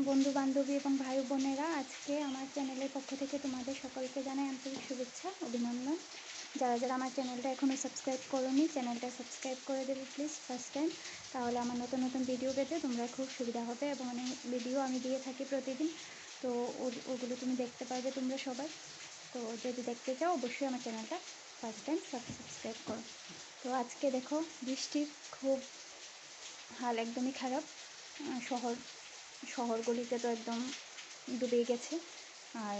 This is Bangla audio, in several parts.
বন্ধু বান্ধবী এবং ভাই বোনেরা, আজকে আমার চ্যানেলের পক্ষ থেকে তোমাদের সকলকে জানাই আন্তরিক শুভেচ্ছা, অভিনন্দন। যারা যারা আমার চ্যানেলটা এখনও সাবস্ক্রাইব করোনি, চ্যানেলটা সাবস্ক্রাইব করে দেবে প্লিজ ফার্স্ট টাইম। তাহলে আমার নতুন নতুন ভিডিও পেতে তোমরা খুব সুবিধা হবে এবং অনেক ভিডিও আমি দিয়ে থাকি প্রতিদিন, তো ওগুলো তুমি দেখতে পারবে তোমরা সবাই। তো যদি দেখতে চাও অবশ্যই আমার চ্যানেলটা ফার্স্ট টাইম সাবস্ক্রাইব করো। তো আজকে দেখো বৃষ্টির খুব হাল একদমই খারাপ। শহরগুলিতে তো একদম ডুবে গেছে, আর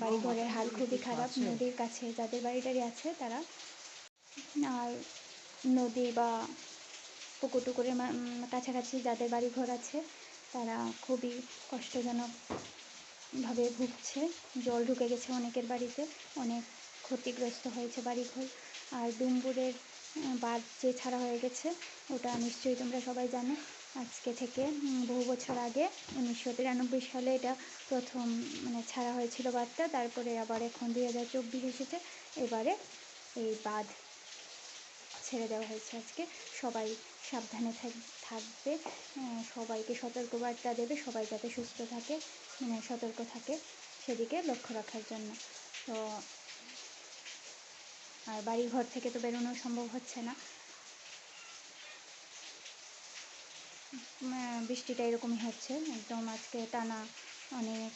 বাড়িঘরের হাল খুবই খারাপ। নদীর কাছে যাদের বাড়ি আছে তারা, আর নদী বা পুকুর টুকুরের কাছাকাছি যাদের বাড়িঘর আছে তারা খুবই কষ্টজনকভাবে ভুগছে। জল ঢুকে গেছে অনেকের বাড়িতে, অনেক ক্ষতিগ্রস্ত হয়েছে বাড়িঘর। আর ডুম্বুরের বাঁধ যে ছাড়া হয়ে গেছে ওটা নিশ্চয়ই তোমরা সবাই জানো। আজকে থেকে বহু বছর আগে 1993 সালে এটা প্রথম ছাড়া হয়েছিল বাঁধটা। তারপরে আবার এখন 2024 এসেছে, এবারে এই বাঁধ ছেড়ে দেওয়া হয়েছে। আজকে সবাই সাবধানে থাকবে, সবাইকে সতর্কবার্তা দেবে, সবাই যাতে সুস্থ থাকে, সতর্ক থাকে সেদিকে লক্ষ্য রাখার জন্য। তো আর বাড়িঘর থেকে তো বেরোনো সম্ভব হচ্ছে না। বৃষ্টিটা এরকমই হচ্ছে একদম, আজকে টানা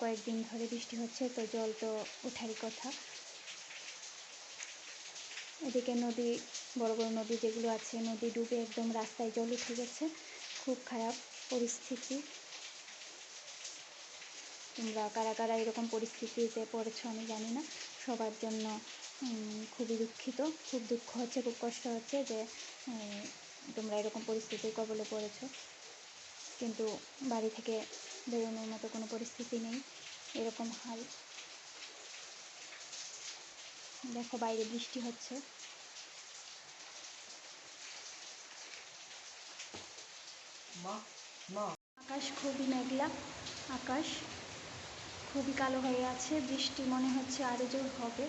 কয়েকদিন ধরে বৃষ্টি হচ্ছে, তো জল তো ওঠারই কথা। এদিকে নদী, বড় বড় নদী যেগুলো আছে, নদী ডুবে একদম রাস্তায় জল উঠে গেছে, খুব খারাপ পরিস্থিতি। তোমরা কারা কারা এরকম পরিস্থিতিতে পড়েছো আমি জানি না, সবার জন্য খুবই দুঃখিত। খুব দুঃখ হচ্ছে, খুব কষ্ট হচ্ছে যে তোমরা এরকম পরিস্থিতির কবলে পড়েছো, কিন্তু বাড়ি থেকে বেরোনোর মতো কোনো পরিস্থিতি নেই, এরকম হাল। দেখো বাইরে বৃষ্টি হচ্ছে। আকাশ খুবই মেঘলা, আকাশ খুবই কালো হয়ে আছে। বৃষ্টি মনে হচ্ছে আরও জোর হবে,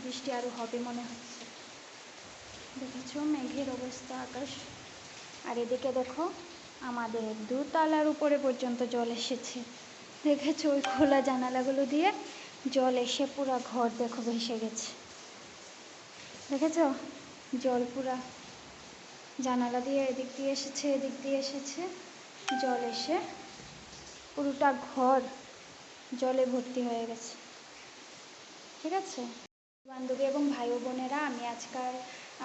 বৃষ্টি আরও হবে মনে হচ্ছে। দেখেছো মেঘের অবস্থা, আকাশ। আর এদিকে দেখো আমাদের দোতলার উপরে পর্যন্ত জল এসেছে। দেখেছো ওই খোলা জানালাগুলো দিয়ে জল এসে পুরা ঘর দেখো ভেসে গেছে। দেখেছো জল পুরা জানালা দিয়ে এদিক দিয়ে এসেছে, এদিক দিয়ে এসেছে, জল এসে পুরোটা ঘর জলে ভর্তি হয়ে গেছে। ঠিক আছে বান্ধবী এবং ভাই বোনেরা, আমি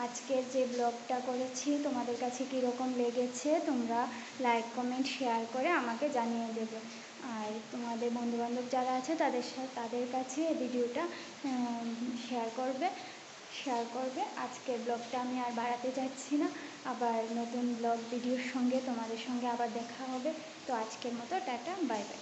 আজকের যে ব্লগটা করেছি তোমাদের কাছে কীরকম লেগেছে তোমরা লাইক কমেন্ট শেয়ার করে আমাকে জানিয়ে দেবে। আর তোমাদের বন্ধুবান্ধব যারা আছে তাদের কাছে এই ভিডিওটা শেয়ার করবে। আজকের ব্লগটা আমি আর বাড়াতে যাচ্ছি না, আবার নতুন ব্লগ ভিডিওর সঙ্গে তোমাদের সঙ্গে আবার দেখা হবে। তো আজকের মতো টাটা, বাই বাই।